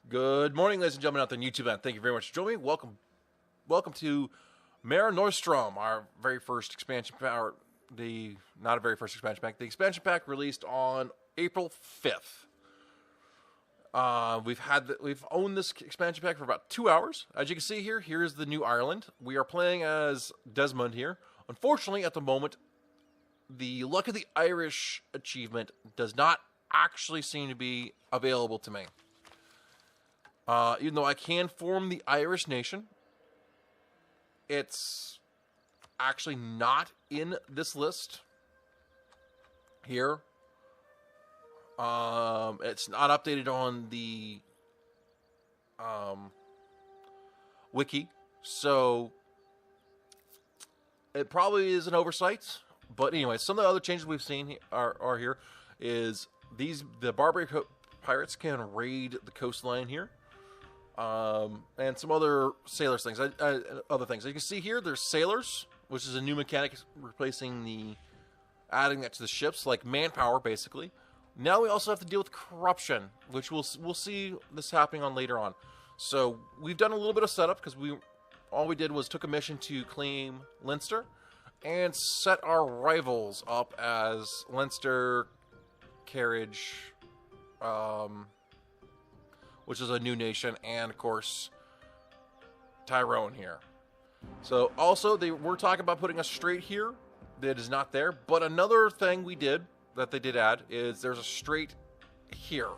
Good morning, ladies and gentlemen out there on YouTube, and thank you very much for joining me. Welcome to Mare Nostrum, our very first expansion pack, not a very first expansion pack, the expansion pack released on April 5th. We've owned this expansion pack for about 2 hours. As you can see here, here's the new Ireland. We are playing as Desmond here. Unfortunately, at the moment, the Luck of the Irish achievement does not actually seem to be available to me. Even though I can form the Irish nation, it's actually not in this list here. It's not updated on the wiki, so it probably is an oversight. But anyway, some of the other changes we've seen are here is the Barbary pirates can raid the coastline here. And some other sailors things, other things. As you can see here, there's sailors, which is a new mechanic replacing adding that to the ships, like manpower, basically. Now we also have to deal with corruption, which we'll see this happening on later on. So we've done a little bit of setup because all we did was took a mission to claim Leinster and set our rivals up as Leinster, Carriage, which is a new nation, and of course Tyrone here. So also we're talking about putting a strait here that is not there, but another thing that they did add is there's a strait here,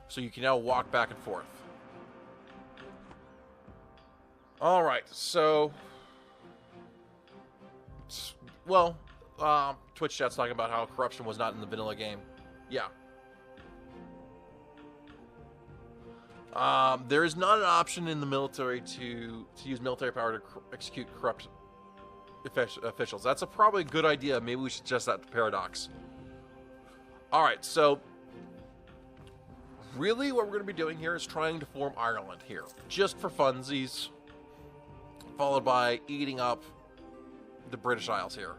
so you can now walk back and forth. All right, so Twitch chat's talking about how corruption was not in the vanilla game. Yeah. There is not an option in the military to use military power to execute corrupt officials. That's probably a good idea. Maybe we should suggest that to Paradox. Alright, so really what we're going to be doing here is trying to form Ireland here. Just for funsies. Followed by eating up the British Isles here.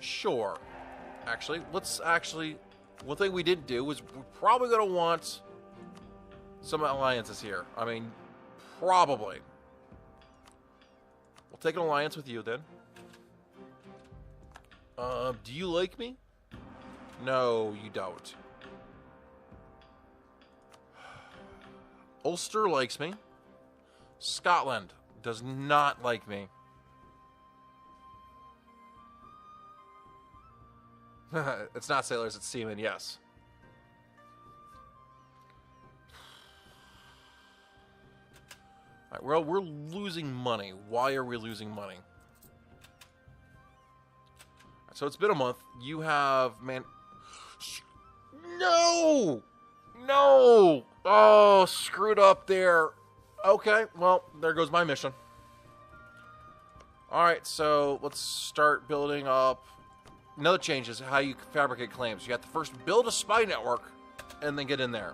Sure. One thing we didn't do was we're probably going to want some alliances here. I mean, probably. We'll take an alliance with you then. Do you like me? No, you don't. Ulster likes me. Scotland does not like me. It's not sailors, it's seamen, yes. Alright, well, we're losing money. Why are we losing money? So it's been a month. You have, No! No! Oh, screwed up there. Okay, well, there goes my mission. Alright, so let's start building up. Another change is how you fabricate claims. You have to first build a spy network and then get in there.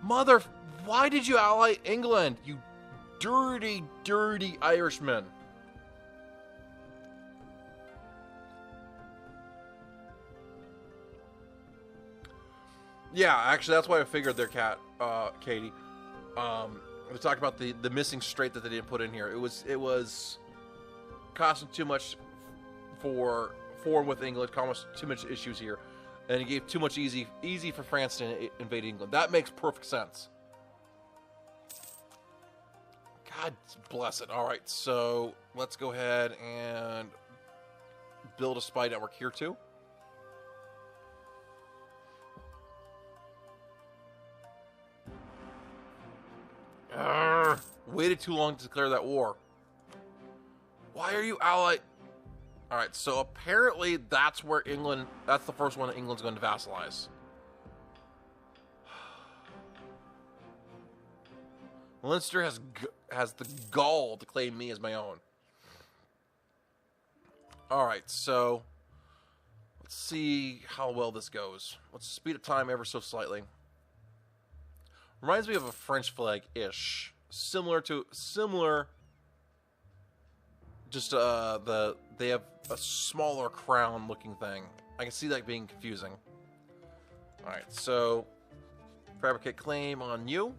Why did you ally England, you dirty, dirty Irishmen? Yeah, actually, that's why I figured there, Katie. We talked about the missing strait that they didn't put in here. It was costing too much for form with England, caused too much issues here, and it gave too much easy for France to invade England. That makes perfect sense. God bless it. All right, so let's go ahead and build a spy network here too. Waited too long to declare that war. Why are you allied? Alright, so apparently that's the first one that England's going to vassalize. Leinster has the gall to claim me as my own. Alright, so let's see how well this goes. Let's speed up time ever so slightly. Reminds me of a French flag-ish. Similar, just they have a smaller crown looking thing. I can see that being confusing. Alright, so Fabricate claim on you.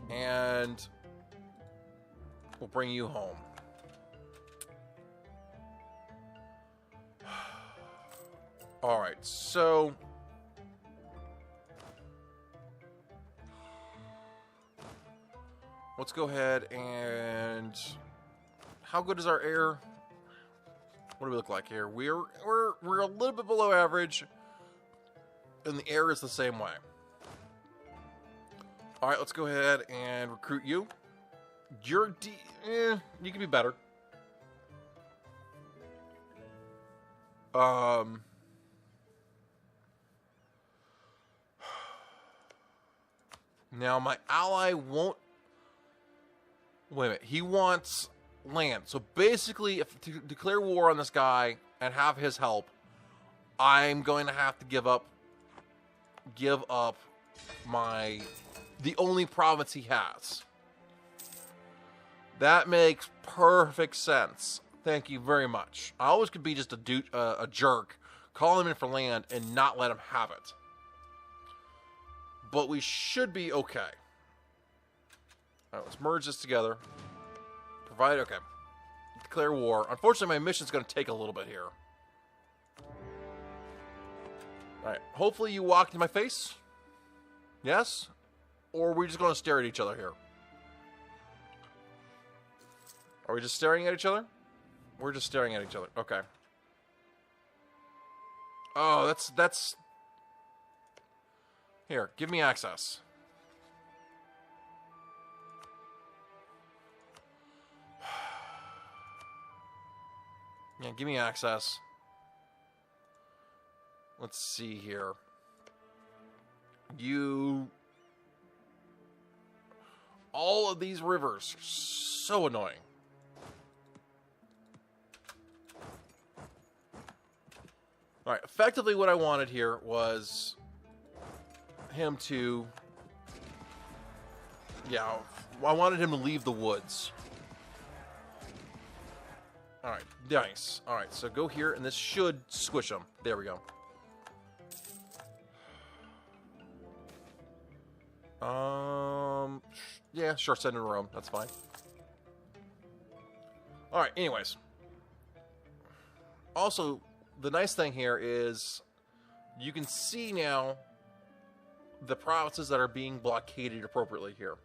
And we'll bring you home. Alright, so... let's go ahead and... how good is our air? What do we look like here? We're a little bit below average, and the air is the same way. All right, let's go ahead and recruit you. You're you can be better. Now my ally won't. Wait a minute. He wants land. So basically, if to declare war on this guy and have his help, I'm going to have to give up the only province he has. That makes perfect sense. Thank you very much. I always could be just a jerk, call him in for land and not let him have it. But we should be okay. All right, let's merge this together. Provide, okay. Declare war. Unfortunately, my mission's going to take a little bit here. Alright, hopefully you walked in my face. Yes? Or are we just going to stare at each other here? Are we just staring at each other? We're just staring at each other. Okay. Oh, that's... Here, give me access. Yeah, give me access. Let's see here. All of these rivers, so annoying. Alright, effectively what I wanted here was him to... yeah, I wanted him to leave the woods. Alright, nice. Alright, so go here, and this should squish him. There we go. Yeah, sure, send him to Rome. That's fine. Alright, anyways. Also, the nice thing here is you can see now the provinces that are being blockaded appropriately here.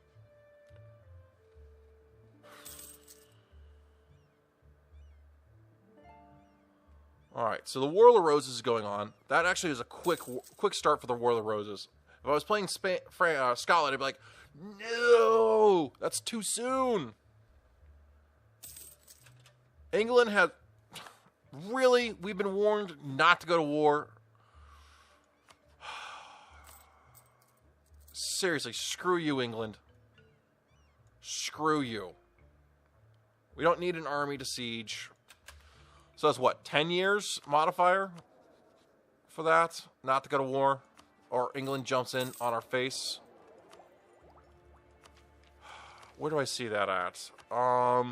Alright, so the War of the Roses is going on. That actually is a quick start for the War of the Roses. If I was playing Scotland, I'd be like, no! That's too soon! England had... really? We've been warned not to go to war? Seriously, screw you, England. Screw you. We don't need an army to siege. So that's what, 10 years modifier for that? Not to go to war? Or England jumps in on our face? Where do I see that at? I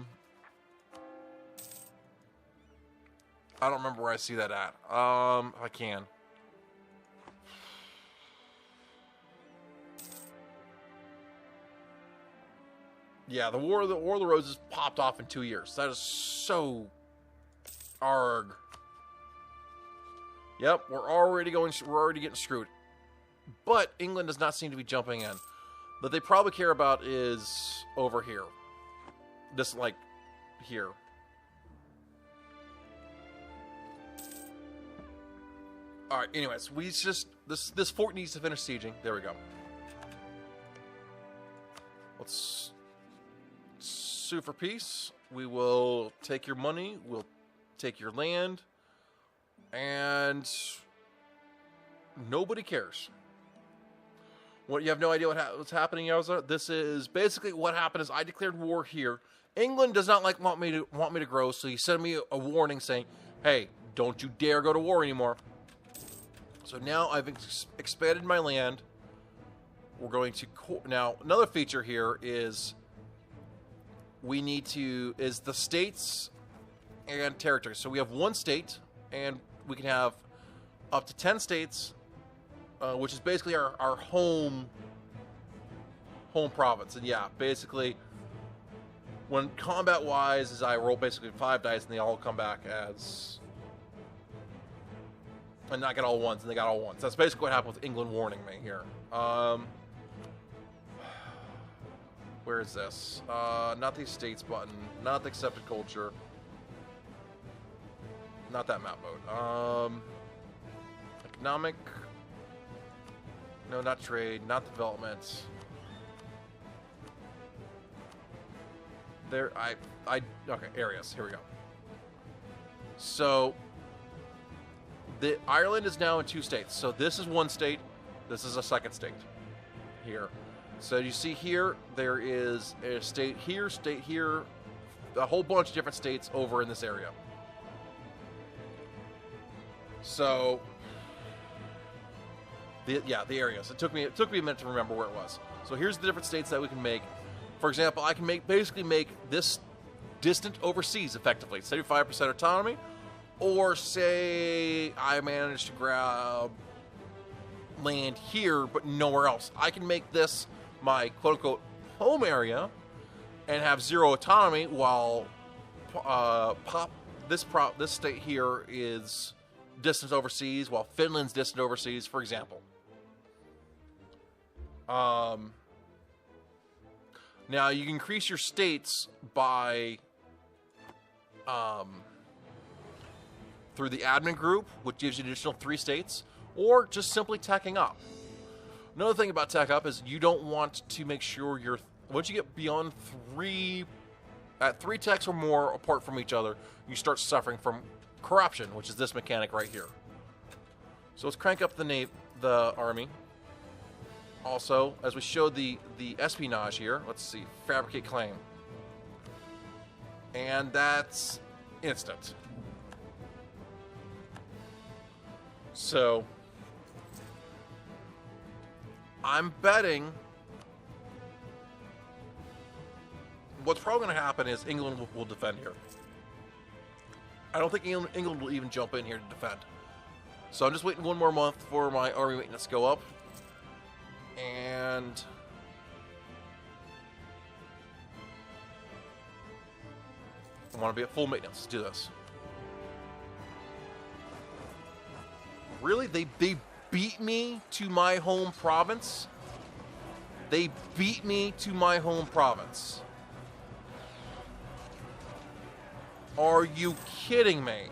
don't remember where I see that at. If I can. Yeah, the War of the Roses popped off in 2 years. That is so arg. Yep, we're already getting screwed. But England does not seem to be jumping in. What they probably care about is over here. This, like, here. Alright, anyways, we just... This fort needs to finish sieging. There we go. Let's sue for peace. We will take your money. We'll take your land. And... nobody cares. What, you have no idea what's happening, Yowza? This is basically what happened is I declared war here. England does not want me to grow, so he sent me a warning saying, hey, don't you dare go to war anymore. So now I've expanded my land. We're going to... now, another feature here is is the states and territories. So we have one state, and we can have up to 10 states, which is basically our home province. And yeah, basically, when combat-wise, is I roll basically 5 dice, and they all come back as... And I get all ones, and they got all ones. That's basically what happened with England warning me here. Where is this? Not the estates button. Not the accepted culture. Not that map mode. Economic. No, not trade. Not development. There, okay, areas. Here we go. So, Ireland is now in 2 states. So this is 1 state. This is a 2nd state. Here. So you see here, there is a state here, a whole bunch of different states over in this area. So, the areas. It took me a minute to remember where it was. So here's the different states that we can make. For example, I can basically make this distant overseas effectively, 75% autonomy, or say I managed to grab land here but nowhere else. I can make this my quote-unquote home area and have 0 autonomy, while this state here is distant overseas, while Finland's distant overseas, for example. Now you can increase your states by through the admin group, which gives you an additional 3 states, or just simply teching up. Another thing about tech up is you don't want to make sure you're... Once you get beyond 3 techs or more apart from each other, you start suffering from corruption, which is this mechanic right here. So let's crank up the army. Also, as we showed the espionage here, let's see, fabricate claim. And that's instant. So, I'm betting what's probably going to happen is England will defend here. I don't think England will even jump in here to defend. So I'm just waiting 1 more month for my army maintenance to go up. And I want to be at full maintenance. Let's do this. Really? They beat me to my home province? They beat me to my home province. Are you kidding me?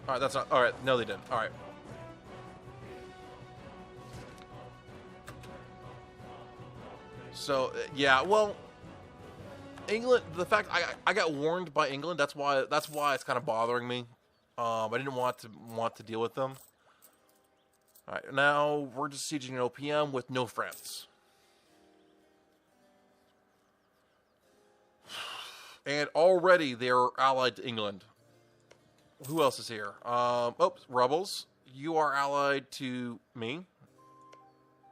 Alright, that's not... Alright, no they didn't. Alright. So, yeah, well... England, the fact I got warned by England, that's why it's kind of bothering me. I didn't want to deal with them. Alright, now we're just sieging an OPM with no France. And already they're allied to England. Who else is here? Oops, rebels. You are allied to me.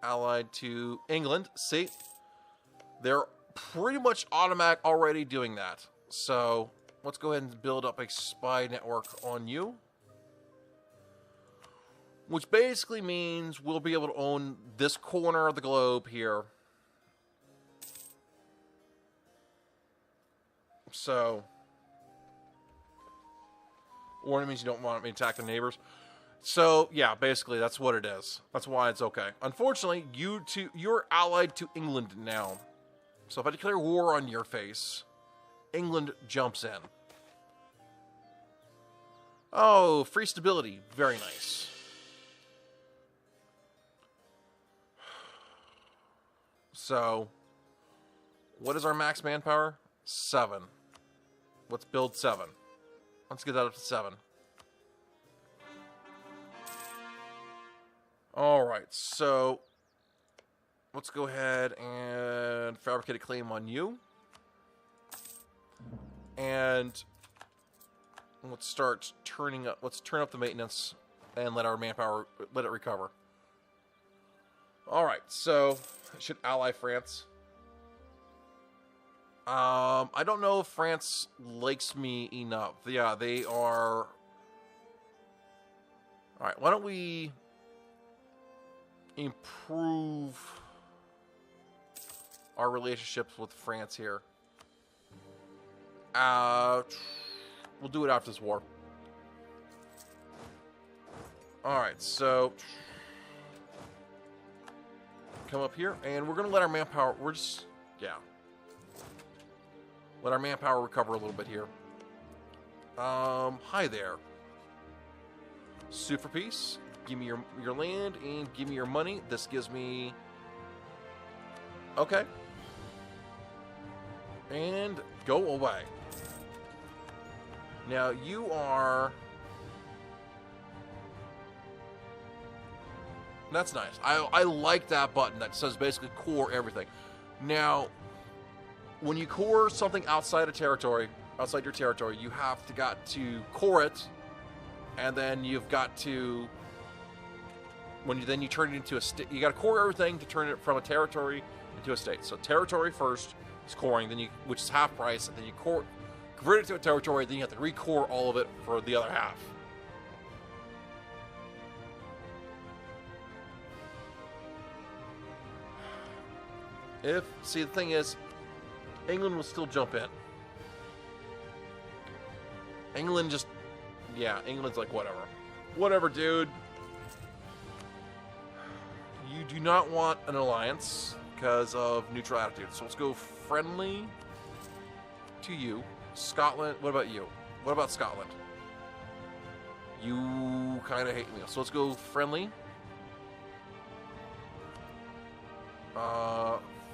Allied to England. See? They're pretty much automatic already doing that. So, let's go ahead and build up a spy network on you. Which basically means we'll be able to own this corner of the globe here. So, or it means you don't want me to attack the neighbors. So, yeah, basically that's what it is. That's why it's okay. Unfortunately, you're allied to England now. So if I declare war on your face, England jumps in. Oh, free stability. Very nice. So, what is our max manpower? 7. Let's build 7. Let's get that up to 7. Alright, so let's go ahead and fabricate a claim on you. And let's start turning up, let's turn up the maintenance and let our manpower, let it recover. Alright, so I should ally France. I don't know if France likes me enough. Yeah, they are... Alright, why don't we... improve our relationships with France here. We'll do it after this war. Alright, so come up here, and we're going to let our manpower, let our manpower recover a little bit here. Hi there. Sue for peace. Give me your land, and give me your money. This gives me... Okay. And go away. Now, you are... That's nice. I like that button that says basically core everything. Now, when you core something outside your territory, you have got to core it, and then you've got to then you turn it into a state. You got to core everything to turn it from a territory into a state. So territory first is coring, then which is half price, and then you convert it to a territory. Then you have to recore all of it for the other half. See, the thing is, England will still jump in. England's like, whatever. Whatever, dude. You do not want an alliance because of neutral attitude. So let's go friendly to you. Scotland, what about you? What about Scotland? You kind of hate me. So let's go friendly.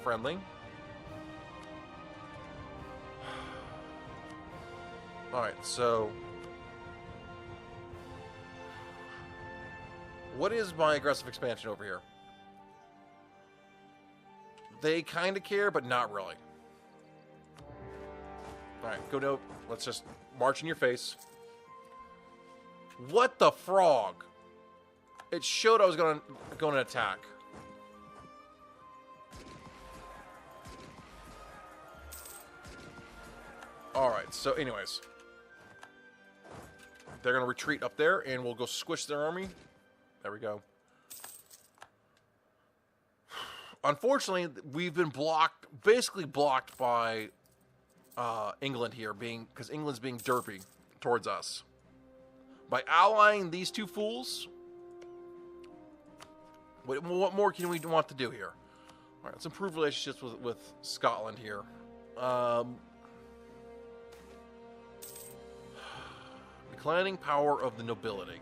Friendly. Alright, so... What is my aggressive expansion over here? They kind of care, but not really. Alright, go no. Let's just march in your face. What the frog? It showed I was going to attack. Alright, so anyways. They're going to retreat up there, and we'll go squish their army. There we go. Unfortunately, we've been basically blocked by England here, because England's being derpy towards us. By allying these two fools, what more can we want to do here? All right, let's improve relationships with Scotland here. Declining power of the nobility.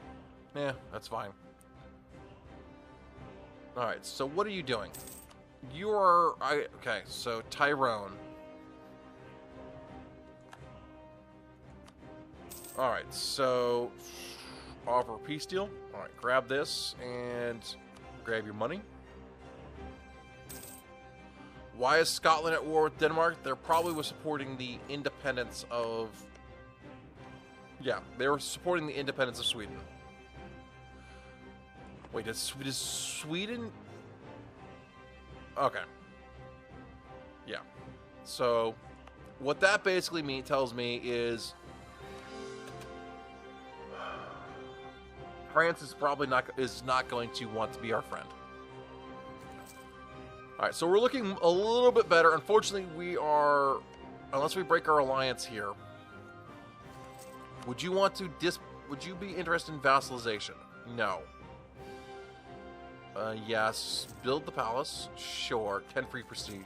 Yeah, that's fine. Alright, so what are you doing? Okay, so Tyrone. Alright, so offer a peace deal. Alright, grab this and grab your money. Why is Scotland at war with Denmark? They're probably supporting the independence of... Yeah, they were supporting the independence of Sweden. Wait, does Sweden... Okay. Yeah. So, what that basically tells me is... France is probably not going to want to be our friend. Alright, so we're looking a little bit better. Unfortunately, we are... Unless we break our alliance here... Would you want to would you be interested in vassalization? No. Yes. Build the palace. Sure. 10 free prestige.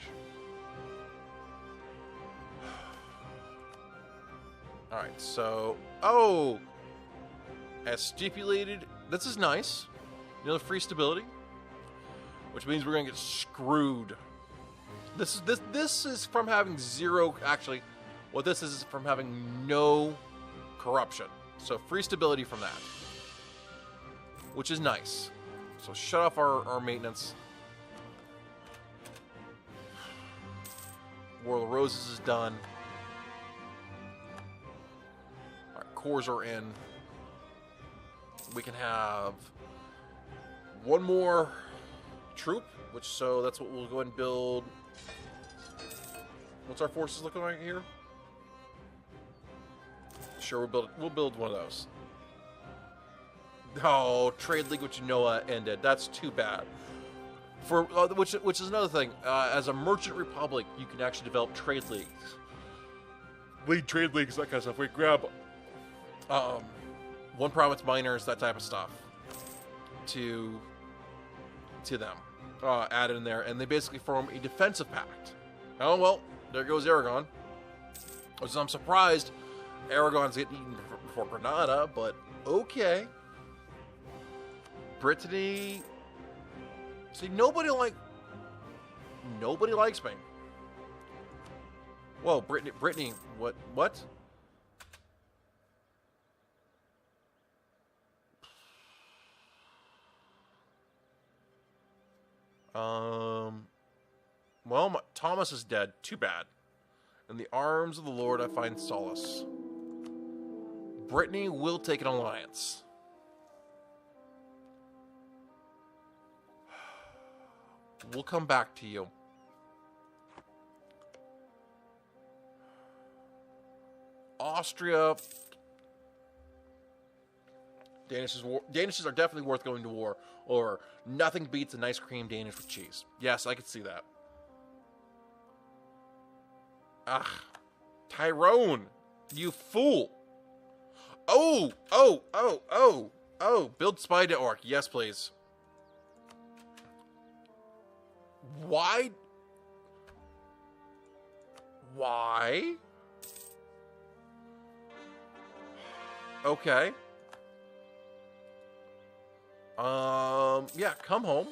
Alright, so... Oh! As stipulated... This is nice. You know, free stability. Which means we're going to get screwed. This is from having zero... Actually, what this is from having no... corruption. So free stability from that. Which is nice. So shut off our maintenance. War of the Roses is done. Alright, cores are in. We can have one more troop, so that's what we'll go ahead and build. What's our forces looking like here? Sure, we'll build one of those. Oh, Trade League with Genoa ended. That's too bad. which is another thing. As a merchant republic, you can actually develop trade leagues, lead trade leagues, that kind of stuff. We grab one province miners, that type of stuff, to them, add in there, and they basically form a defensive pact. Oh well, there goes Aragon. So I'm surprised Aragon's getting eaten before Granada, but okay. Brittany. See, nobody likes me. Whoa, Brittany, what? Well, Thomas is dead. Too bad. In the arms of the Lord I find solace. Brittany will take an alliance. We'll come back to you. Austria. Danishes are definitely worth going to war. Or nothing beats a nice cream Danish with cheese. Yes, I could see that. Ugh. Tyrone. You fool. Oh. Build spy network. Yes, please. Why? Okay. Yeah, come home.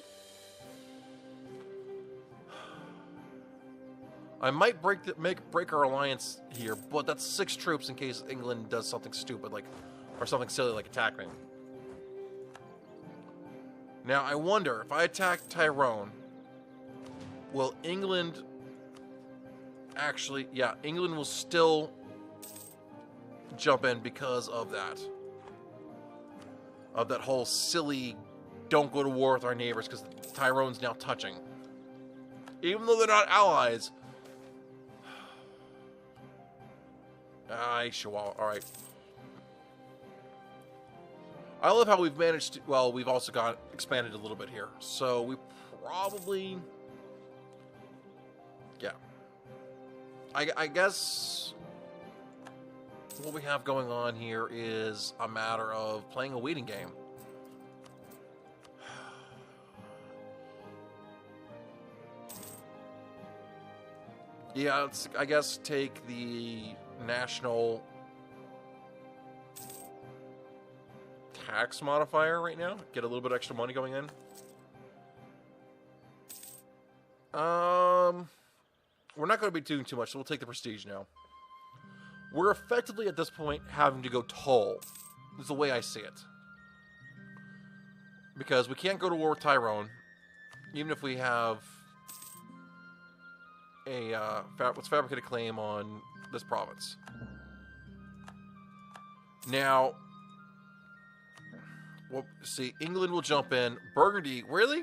I might break our alliance here, but that's 6 troops in case England does something stupid, or something silly, like attack me. Now, I wonder, if I attack Tyrone, will England actually... Yeah, England will still jump in because of that. Of that whole silly, don't go to war with our neighbors, because Tyrone's now touching. Even though they're not allies... Chihuahua, alright. I love how we've managed to... Well, we've also got expanded a little bit here. So, we probably... Yeah. I guess... What we have going on here is a matter of playing a waiting game. Yeah, let's, I guess, take the national tax modifier right now. Get a little bit extra money going in. We're not going to be doing too much, so we'll take the prestige now. We're effectively, at this point, having to go tall. This is the way I see it. Because we can't go to war with Tyrone, even if we have a let's fabricate a claim on this province. Now, well, see, England will jump in. Burgundy, really?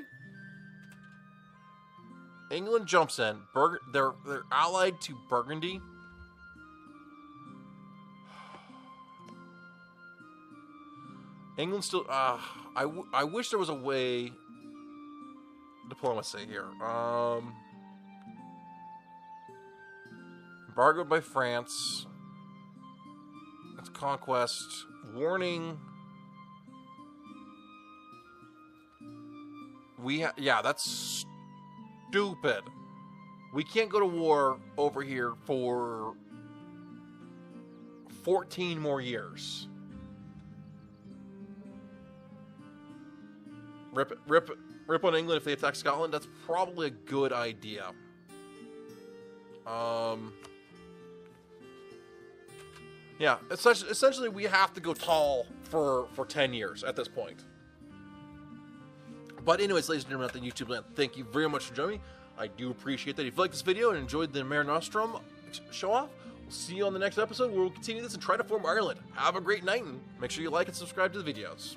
England jumps in. They're allied to Burgundy. England still... I wish there was a way... Diplomacy here. Embargoed by France. It's conquest. Warning. Yeah, that's stupid. We can't go to war over here for 14 more years. Rip on England if they attack Scotland. That's probably a good idea. Yeah, essentially we have to go tall for 10 years at this point. But anyways, ladies and gentlemen, out the YouTube land, thank you very much for joining me. I do appreciate that. If you liked this video and enjoyed the Mare Nostrum show-off, we'll see you on the next episode where we'll continue this and try to form Ireland. Have a great night, and make sure you like and subscribe to the videos.